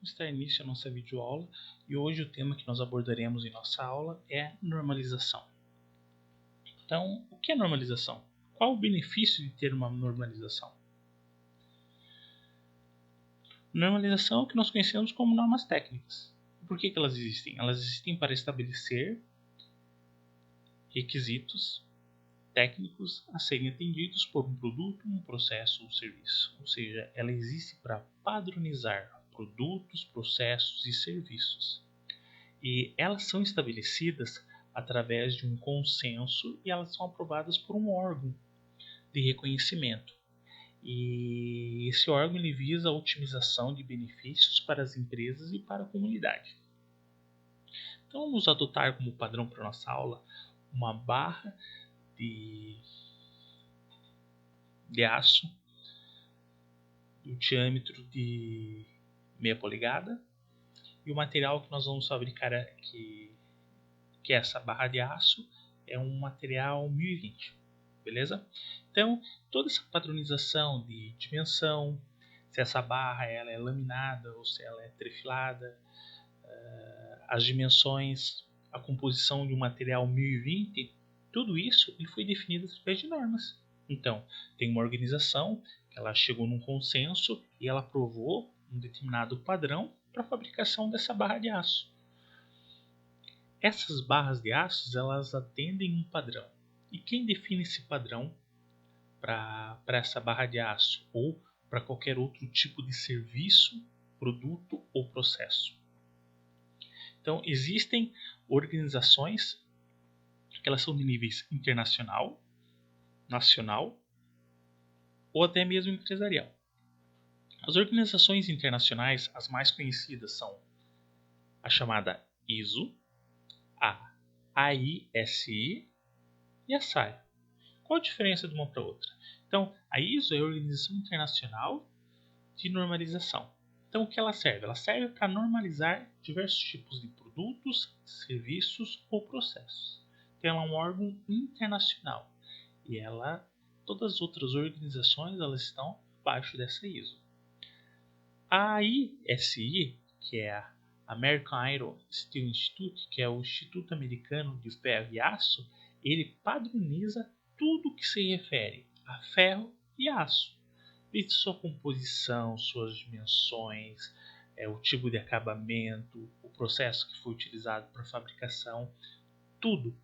vamos dar início à nossa videoaula e hoje o tema que nós abordaremos em nossa aula é normalização. Então, o que é normalização? Qual o benefício de ter uma normalização? Normalização é o que nós conhecemos como normas técnicas. Por que elas existem? Elas existem para estabelecer requisitos técnicos a serem atendidos por um produto, um processo ou serviço. Ou seja, ela existe para padronizar produtos, processos e serviços. E elas são estabelecidas através de um consenso e elas são aprovadas por um órgão de reconhecimento. E esse órgão ele visa a otimização de benefícios para as empresas e para a comunidade. Então vamos adotar como padrão para a nossa aula uma barra de aço do diâmetro de meia polegada e o material que nós vamos fabricar aqui, que é essa barra de aço, é um material 1020, beleza? Então toda essa padronização de dimensão, se essa barra ela é laminada ou se ela é trefilada, as dimensões, a composição de um material 1020, tudo isso ele foi definido através de normas. Então, tem uma organização que ela chegou num consenso e ela aprovou um determinado padrão para a fabricação dessa barra de aço. Essas barras de aço elas atendem um padrão. E quem define esse padrão para essa barra de aço ou para qualquer outro tipo de serviço, produto ou processo? Então, existem organizações que elas são de níveis internacional, nacional ou até mesmo empresarial. As organizações internacionais, as mais conhecidas são a chamada ISO, a AISI e a SAE. Qual a diferença de uma para outra? Então, a ISO é a Organização Internacional de Normalização. Então, o que ela serve? Ela serve para normalizar diversos tipos de produtos, serviços ou processos. Então, ela é um órgão internacional e todas as outras organizações elas estão abaixo dessa ISO. A AISI, que é a American Iron Steel Institute, que é o Instituto Americano de Ferro e Aço, ele padroniza tudo que se refere a ferro e aço. Desde sua composição, suas dimensões, o tipo de acabamento, o processo que foi utilizado para a fabricação, tudo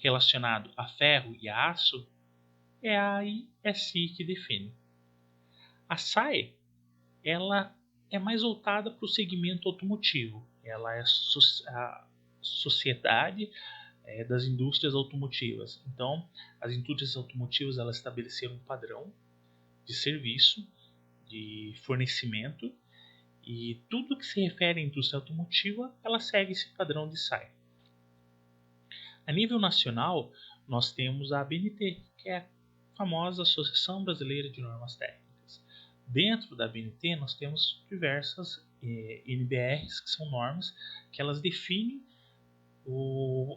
relacionado a ferro e a aço é a AISI que define. A SAE ela é mais voltada para o segmento automotivo. Ela é a sociedade das indústrias automotivas. Então, as indústrias automotivas elas estabeleceram um padrão de serviço, de fornecimento, e tudo que se refere à indústria automotiva, ela segue esse padrão de SAE. A nível nacional, nós temos a ABNT, que é a famosa Associação Brasileira de Normas Técnicas. Dentro da ABNT, nós temos diversas NBRs, que são normas que elas definem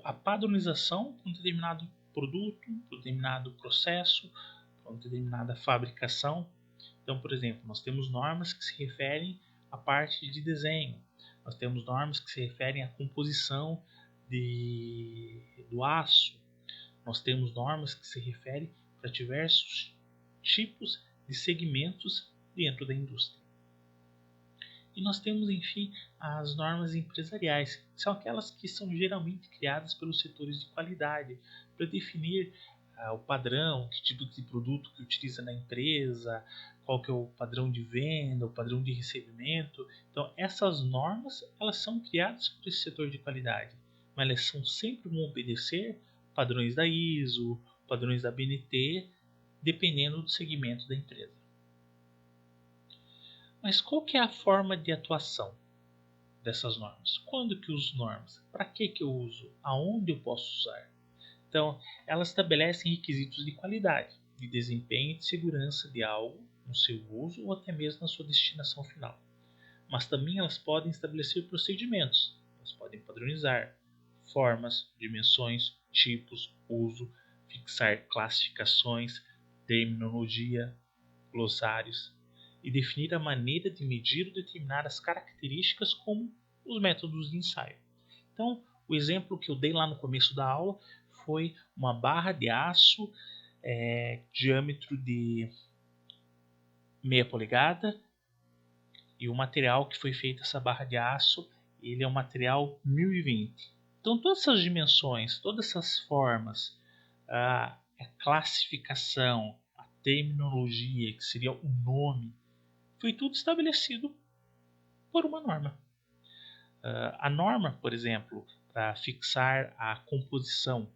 a padronização para um determinado produto, para um determinado processo, para uma determinada fabricação. Então, por exemplo, nós temos normas que se referem à parte de desenho, nós temos normas que se referem à composição do aço, nós temos normas que se referem para diversos tipos de segmentos dentro da indústria. E nós temos, enfim, as normas empresariais, que são aquelas que são geralmente criadas pelos setores de qualidade, para definir o padrão, que tipo de produto que utiliza na empresa, qual que é o padrão de venda, o padrão de recebimento. Então, essas normas, elas são criadas por esse setor de qualidade, mas elas são sempre vão obedecer padrões da ISO, padrões da BNT, dependendo do segmento da empresa. Mas qual que é a forma de atuação dessas normas? Quando que eu uso normas? Para que eu uso? Aonde eu posso usar? Então, elas estabelecem requisitos de qualidade, de desempenho e de segurança de algo no seu uso ou até mesmo na sua destinação final. Mas também elas podem estabelecer procedimentos. Elas podem padronizar formas, dimensões, tipos, uso, fixar classificações, terminologia, glossários. e definir a maneira de medir ou determinar as características como os métodos de ensaio. Então, o exemplo que eu dei lá no começo da aula foi uma barra de aço diâmetro de meia polegada, e o material que foi feito essa barra de aço, ele é um material 1020. Então todas essas dimensões, todas essas formas, a classificação, a terminologia, que seria o nome, foi tudo estabelecido por uma norma. A norma, por exemplo, para fixar a composição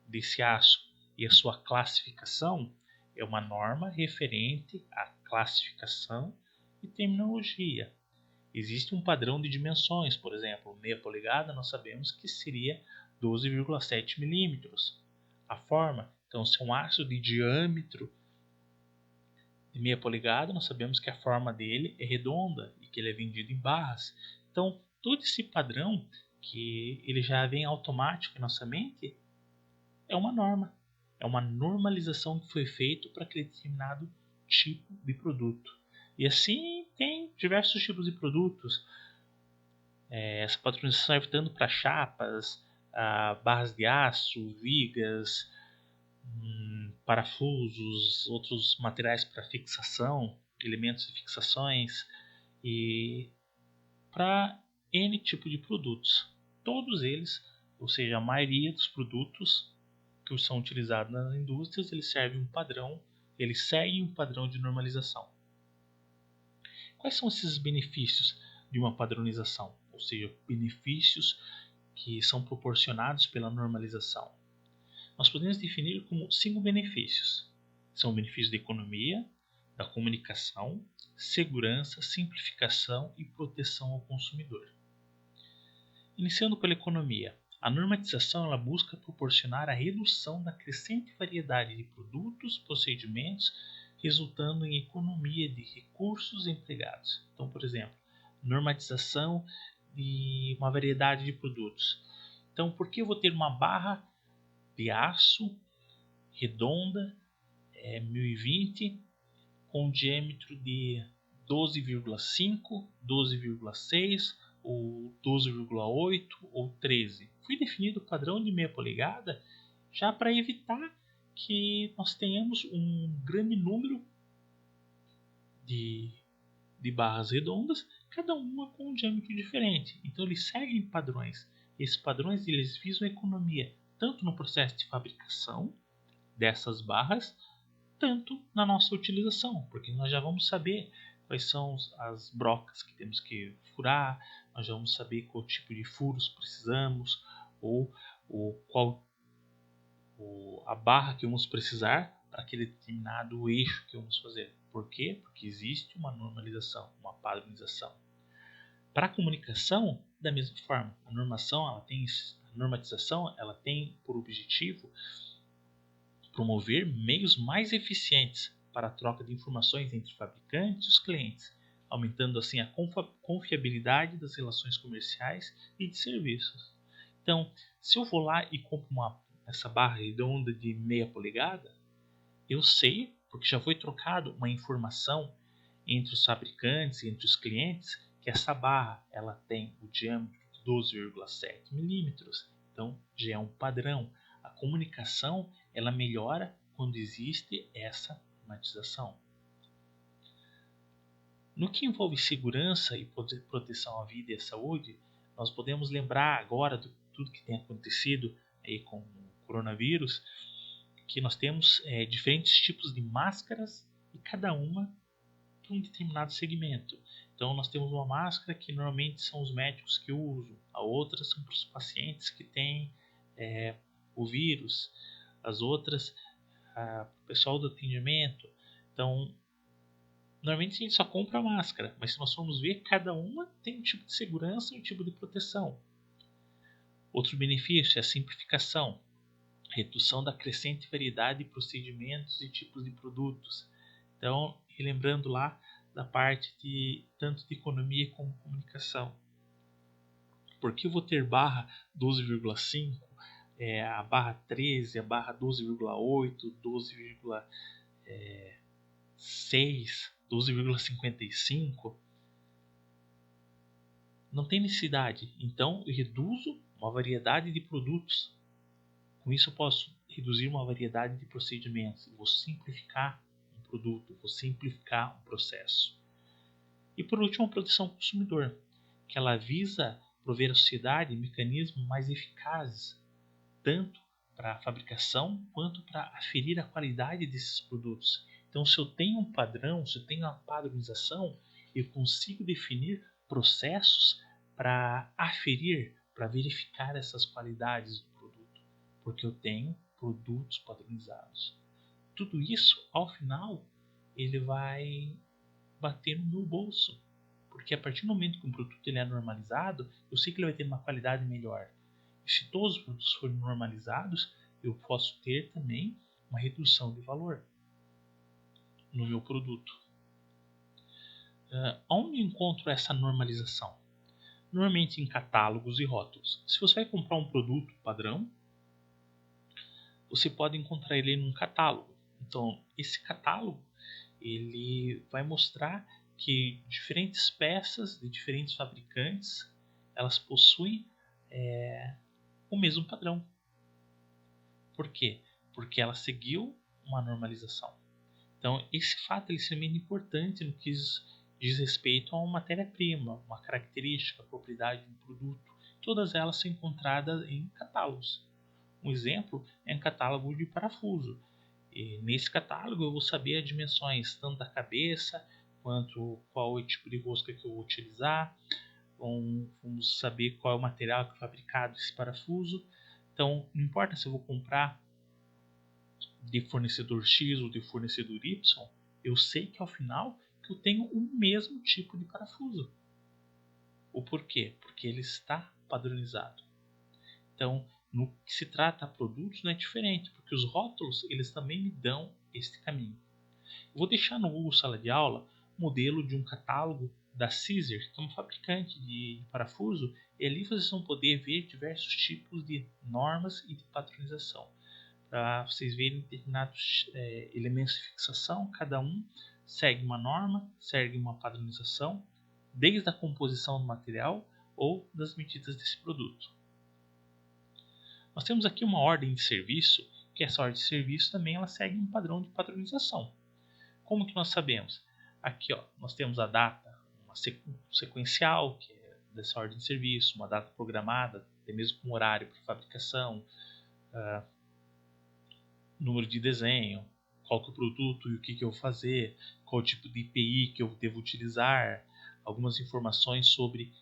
desse aço e a sua classificação, é uma norma referente à classificação e terminologia. Existe um padrão de dimensões, por exemplo, meia polegada nós sabemos que seria 12,7 milímetros. A forma, então, se é um aço de diâmetro de meia polegada, nós sabemos que a forma dele é redonda e que ele é vendido em barras. Então, todo esse padrão, que ele já vem automático em nossa mente, é uma norma. É uma normalização que foi feita para aquele determinado tipo de produto. E assim tem diversos tipos de produtos. Essa padronização serve tanto para chapas, barras de aço, vigas, parafusos, outros materiais para fixação, elementos de fixações, e para N tipo de produtos. Todos eles, ou seja, a maioria dos produtos que são utilizados nas indústrias, eles seguem um padrão de normalização. Quais são esses benefícios de uma padronização? Ou seja, benefícios que são proporcionados pela normalização. Nós podemos definir como 5 benefícios. São benefícios da economia, da comunicação, segurança, simplificação e proteção ao consumidor. Iniciando pela economia, a normatização ela busca proporcionar a redução da crescente variedade de produtos, procedimentos, resultando em economia de recursos empregados. Então, por exemplo, normatização de uma variedade de produtos. Então, por que eu vou ter uma barra de aço redonda 1020 com diâmetro de 12,5, 12,6 ou 12,8 ou 13? Foi definido o padrão de meia polegada já para evitar que nós tenhamos um grande número de barras redondas, cada uma com um diâmetro diferente. Então eles seguem padrões. Esses padrões eles visam a economia tanto no processo de fabricação dessas barras, tanto na nossa utilização, porque nós já vamos saber quais são as brocas que temos que furar, nós já vamos saber qual tipo de furos precisamos, ou qual a barra que vamos precisar para aquele determinado eixo que vamos fazer. Por quê? Porque existe uma normalização, uma padronização. Para a comunicação, da mesma forma, a normatização ela tem por objetivo promover meios mais eficientes para a troca de informações entre fabricantes e os clientes, aumentando assim a confiabilidade das relações comerciais e de serviços. Então, se eu vou lá e compro essa barra redonda de meia polegada, eu sei, porque já foi trocado uma informação entre os fabricantes e entre os clientes, que essa barra ela tem o diâmetro de 12,7 milímetros. Então, já é um padrão. A comunicação ela melhora quando existe essa normatização. No que envolve segurança e proteção à vida e à saúde, nós podemos lembrar agora de tudo que tem acontecido aí com o coronavírus, que nós temos diferentes tipos de máscaras e cada uma para um determinado segmento. Então nós temos uma máscara que normalmente são os médicos que usam, a outra são para os pacientes que têm o vírus, as outras para o pessoal do atendimento. Então normalmente a gente só compra a máscara, mas se nós formos ver, cada uma tem um tipo de segurança e um tipo de proteção. Outro benefício é a simplificação, redução da crescente variedade de procedimentos e tipos de produtos. Então, relembrando lá da parte de tanto de economia como comunicação. Por que eu vou ter barra 12,5, a barra 13, a barra 12,8, 12,6, 12,55, não tem necessidade. Então eu reduzo uma variedade de produtos. Com isso eu posso reduzir uma variedade de procedimentos. Eu vou simplificar um produto, vou simplificar um processo. E por último, a proteção do consumidor, que ela visa prover à sociedade mecanismos mais eficazes, tanto para a fabricação quanto para aferir a qualidade desses produtos. Então, se eu tenho um padrão, se eu tenho uma padronização, eu consigo definir processos para aferir, para verificar essas qualidades do produto, porque eu tenho produtos padronizados. Tudo isso, ao final, ele vai bater no meu bolso, porque a partir do momento que um produto ele é normalizado, eu sei que ele vai ter uma qualidade melhor. E se todos os produtos forem normalizados, eu posso ter também uma redução de valor no meu produto. Onde eu encontro essa normalização? Normalmente em catálogos e rótulos. Se você vai comprar um produto padrão, você pode encontrar ele num catálogo. Então, esse catálogo ele vai mostrar que diferentes peças de diferentes fabricantes elas possuem o mesmo padrão. Por quê? Porque ela seguiu uma normalização. Então, esse fato é extremamente importante no que diz respeito a uma matéria-prima, uma característica, a propriedade de um produto. Todas elas são encontradas em catálogos. Um exemplo é um catálogo de parafuso. E nesse catálogo eu vou saber as dimensões tanto da cabeça quanto qual é o tipo de rosca que eu vou utilizar. Vamos saber qual é o material que é fabricado esse parafuso. Então, não importa se eu vou comprar de fornecedor X ou de fornecedor Y, eu sei que ao final que eu tenho o mesmo tipo de parafuso. O porquê? Porque ele está padronizado. Então, no que se trata a produtos, não é diferente, porque os rótulos eles também me dão este caminho. Eu vou deixar no Google Sala de Aula um modelo de um catálogo da Caesar, que é uma fabricante de parafuso, e ali vocês vão poder ver diversos tipos de normas e de padronização. Para vocês verem determinados elementos de fixação, cada um segue uma norma, segue uma padronização, desde a composição do material ou das medidas desse produto. Nós temos aqui uma ordem de serviço, que essa ordem de serviço também ela segue um padrão de padronização. Como que nós sabemos? Aqui nós temos a data, uma sequencial, que é dessa ordem de serviço, uma data programada, até mesmo com horário para fabricação, número de desenho, qual que é o produto e o que eu vou fazer, qual o tipo de IPI que eu devo utilizar, algumas informações sobre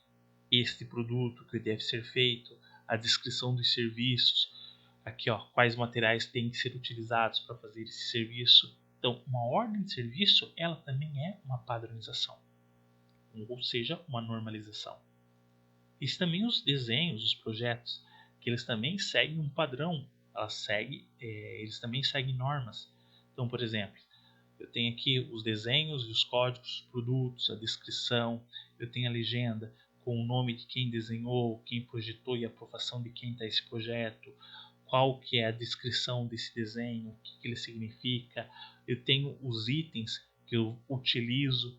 este produto que deve ser feito, a descrição dos serviços, aqui quais materiais têm que ser utilizados para fazer esse serviço. Então, uma ordem de serviço, ela também é uma padronização, ou seja, uma normalização. E também os desenhos, os projetos, que eles também seguem um padrão, eles também seguem normas. Então, por exemplo, eu tenho aqui os desenhos e os códigos dos produtos, a descrição, eu tenho a legenda com o nome de quem desenhou, quem projetou e a aprovação de quem está esse projeto, qual que é a descrição desse desenho, o que ele significa. Eu tenho os itens que eu utilizo.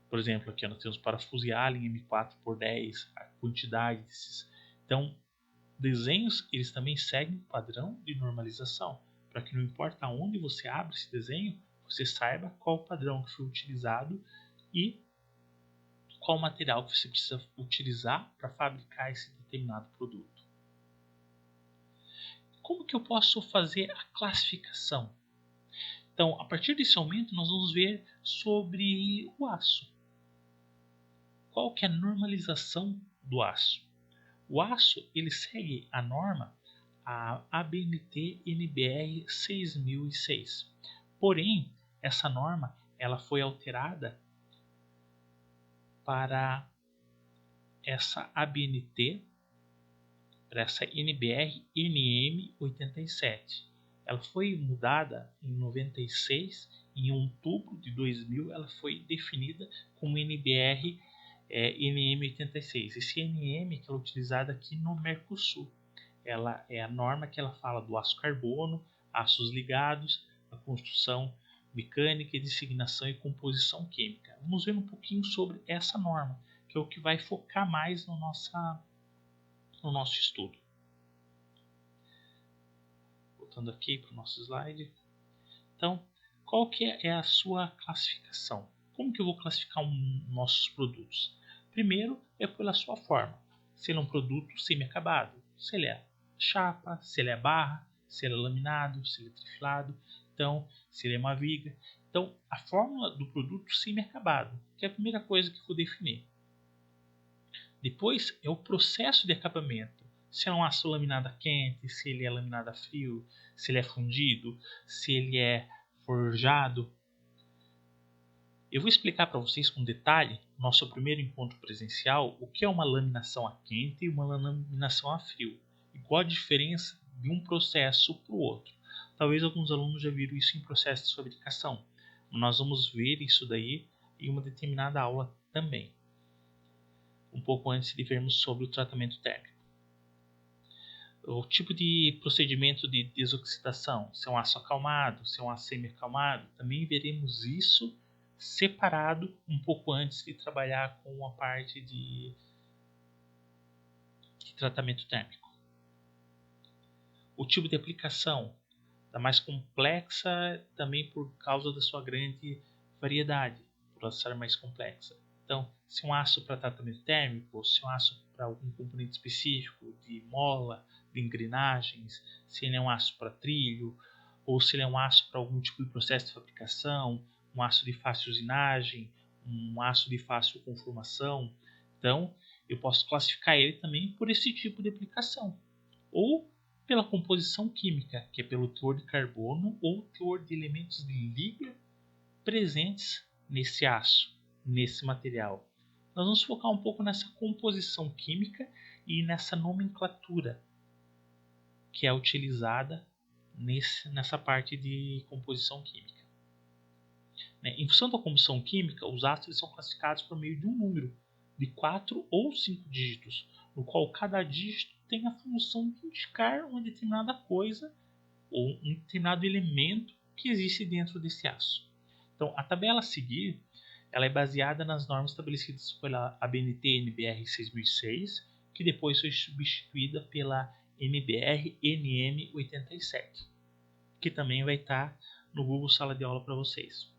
Por exemplo, aqui nós temos parafuso Allen M4x10, a quantidade desses. Então, desenhos eles também seguem um padrão de normalização, para que não importa onde você abre esse desenho, você saiba qual o padrão que foi utilizado e qual material que você precisa utilizar para fabricar esse determinado produto. Como que eu posso fazer a classificação? Então, a partir desse aumento, nós vamos ver sobre o aço. Qual que é a normalização do aço? O aço ele segue a norma a ABNT NBR 6006. Porém, essa norma ela foi alterada para essa ABNT, para essa NBR NM 87. Ela foi mudada em 96 e em outubro de 2000 ela foi definida como NBR NM86. Esse NM que é utilizado aqui no Mercosul. Ela é a norma que ela fala do aço carbono, aços ligados, a construção mecânica, designação e composição química. Vamos ver um pouquinho sobre essa norma, que é o que vai focar mais no nosso estudo. Voltando aqui para o nosso slide. Então, qual que é a sua classificação? Como que eu vou classificar nossos produtos? Primeiro é pela sua forma. Se ele é um produto semi-acabado, se ele é chapa, se ele é barra, se ele é laminado, se ele é triflado, então, se ele é uma viga. Então, a fórmula do produto semi-acabado, que é a primeira coisa que eu vou definir. Depois é o processo de acabamento. Se é um aço laminado a quente, se ele é laminado a frio, se ele é fundido, se ele é forjado. Eu vou explicar para vocês com detalhe, no nosso primeiro encontro presencial, o que é uma laminação a quente e uma laminação a frio. E qual a diferença de um processo para o outro. Talvez alguns alunos já viram isso em processo de fabricação. Nós vamos ver isso daí em uma determinada aula também. Um pouco antes de vermos sobre o tratamento térmico. O tipo de procedimento de desoxidação, se é um aço acalmado, se é um aço semi-acalmado, também veremos isso separado um pouco antes de trabalhar com a parte de tratamento térmico. O tipo de aplicação é mais complexa também por causa da sua grande variedade, por ela ser mais complexa. Então, se um aço para tratamento térmico, ou se um aço para algum componente específico de mola, de engrenagens, se ele é um aço para trilho, ou se ele é um aço para algum tipo de processo de fabricação, um aço de fácil usinagem, um aço de fácil conformação. Então, eu posso classificar ele também por esse tipo de aplicação. Ou pela composição química, que é pelo teor de carbono ou teor de elementos de liga presentes nesse aço, nesse material. Nós vamos focar um pouco nessa composição química e nessa nomenclatura que é utilizada nessa parte de composição química. Em função da composição química, os ácidos são classificados por meio de um número de 4 ou 5 dígitos, no qual cada dígito tem a função de indicar uma determinada coisa ou um determinado elemento que existe dentro desse aço. Então, a tabela a seguir ela é baseada nas normas estabelecidas pela ABNT NBR 6006, que depois foi substituída pela NBR NM 87, que também vai estar no Google Sala de Aula para vocês.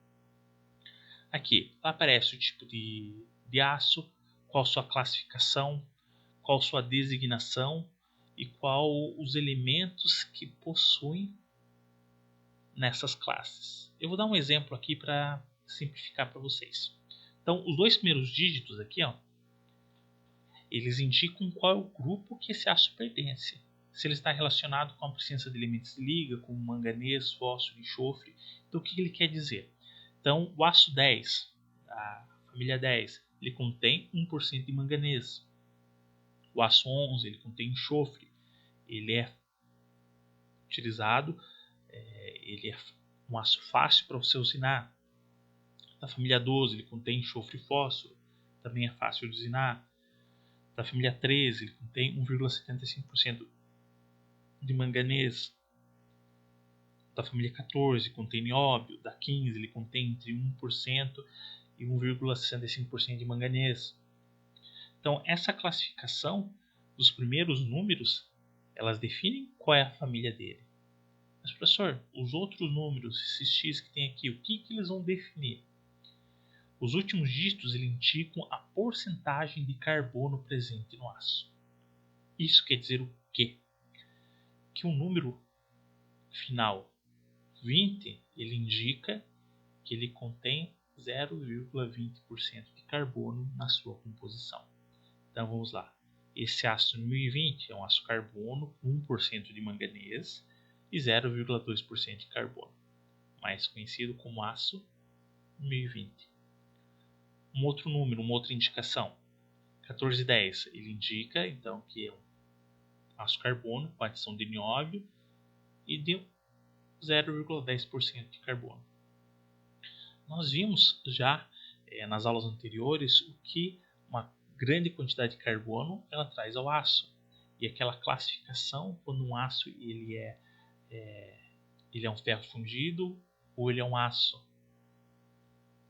Aqui aparece o tipo de aço, qual sua classificação, qual sua designação e qual os elementos que possuem nessas classes. Eu vou dar um exemplo aqui para simplificar para vocês. Então, os dois primeiros dígitos aqui, eles indicam qual é o grupo que esse aço pertence. Se ele está relacionado com a presença de elementos de liga, como manganês, fósforo, enxofre. Então, o que ele quer dizer? Então, o aço 10, a família 10, ele contém 1% de manganês. O aço 11, ele contém enxofre. Ele é utilizado, ele é um aço fácil para você usinar. Da família 12, ele contém enxofre e fósforo, também é fácil de usinar. Da família 13, ele contém 1,75% de manganês. Da família 14, contém nióbio. Da 15, ele contém entre 1% e 1,65% de manganês. Então, essa classificação dos primeiros números, elas definem qual é a família dele. Mas, professor, os outros números, esses X que tem aqui, o que eles vão definir? Os últimos dígitos indicam a porcentagem de carbono presente no aço. Isso quer dizer o quê? Que o número final 20 ele indica que ele contém 0,20% de carbono na sua composição. Então vamos lá. Esse aço 1020 é um aço carbono com 1% de manganês e 0,2% de carbono, mais conhecido como aço 1020. Um outro número, uma outra indicação. 1410, ele indica então que é um aço carbono com adição de nióbio e de 0,10% de carbono. Nós vimos já nas aulas anteriores o que uma grande quantidade de carbono ela traz ao aço. E aquela classificação quando um aço ele é um ferro fundido, ou ele é um aço.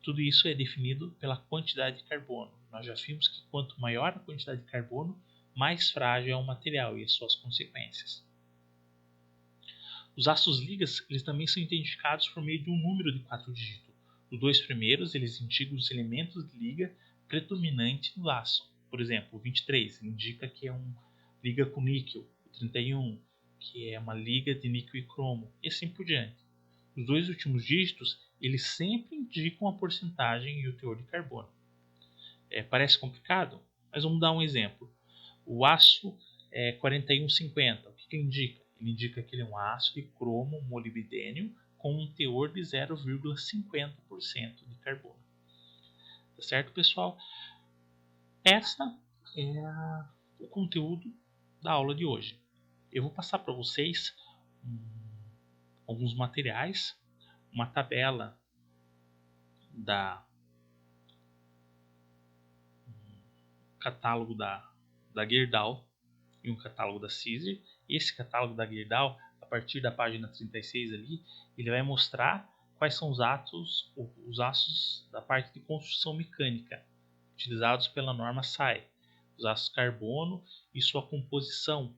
Tudo isso é definido pela quantidade de carbono. Nós já vimos que quanto maior a quantidade de carbono, mais frágil é o material e as suas consequências. Os ácidos ligas eles também são identificados por meio de um número de 4 dígitos. Os dois primeiros eles indicam os elementos de liga predominante no aço. Por exemplo, o 23 indica que é uma liga com níquel, o 31 que é uma liga de níquel e cromo, e assim por diante. Os dois últimos dígitos eles sempre indicam a porcentagem e o teor de carbono. Parece complicado, mas vamos dar um exemplo. O aço 4150, o que ele indica? Ele indica que ele é um aço de cromo molibdênio com um teor de 0,50% de carbono. Tá certo, pessoal? Essa é o conteúdo da aula de hoje. Eu vou passar para vocês alguns materiais, uma tabela da catálogo da Gerdau e um catálogo da Caesar. Esse catálogo da Gerdau, a partir da página 36 ali, ele vai mostrar quais são os aços da parte de construção mecânica utilizados pela norma SAE, os aços carbono e sua composição,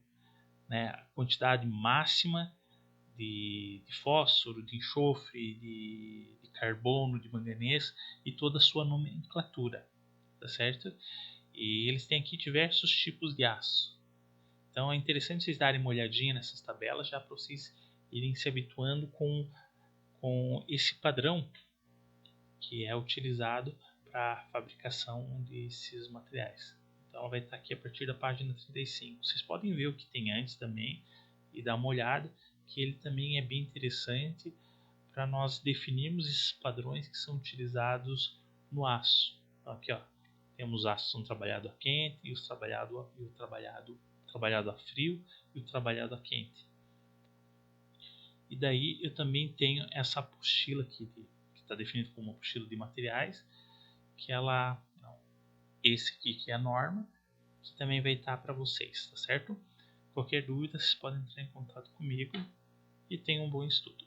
né, a quantidade máxima de fósforo, de enxofre, de carbono, de manganês e toda a sua nomenclatura, tá certo? E eles têm aqui diversos tipos de aço. Então é interessante vocês darem uma olhadinha nessas tabelas já para vocês irem se habituando com esse padrão que é utilizado para a fabricação desses materiais. Então ela vai estar aqui a partir da página 35. Vocês podem ver o que tem antes também e dar uma olhada, que ele também é bem interessante para nós definirmos esses padrões que são utilizados no aço. Então, aqui ó, temos aços que são trabalhados a quente e o trabalhado a frio e o trabalhado a quente. E daí eu também tenho essa apostila aqui, que está definida como uma apostila de materiais, que esse aqui que é a norma, que também vai estar para vocês, tá certo? Qualquer dúvida, vocês podem entrar em contato comigo e tenham um bom estudo.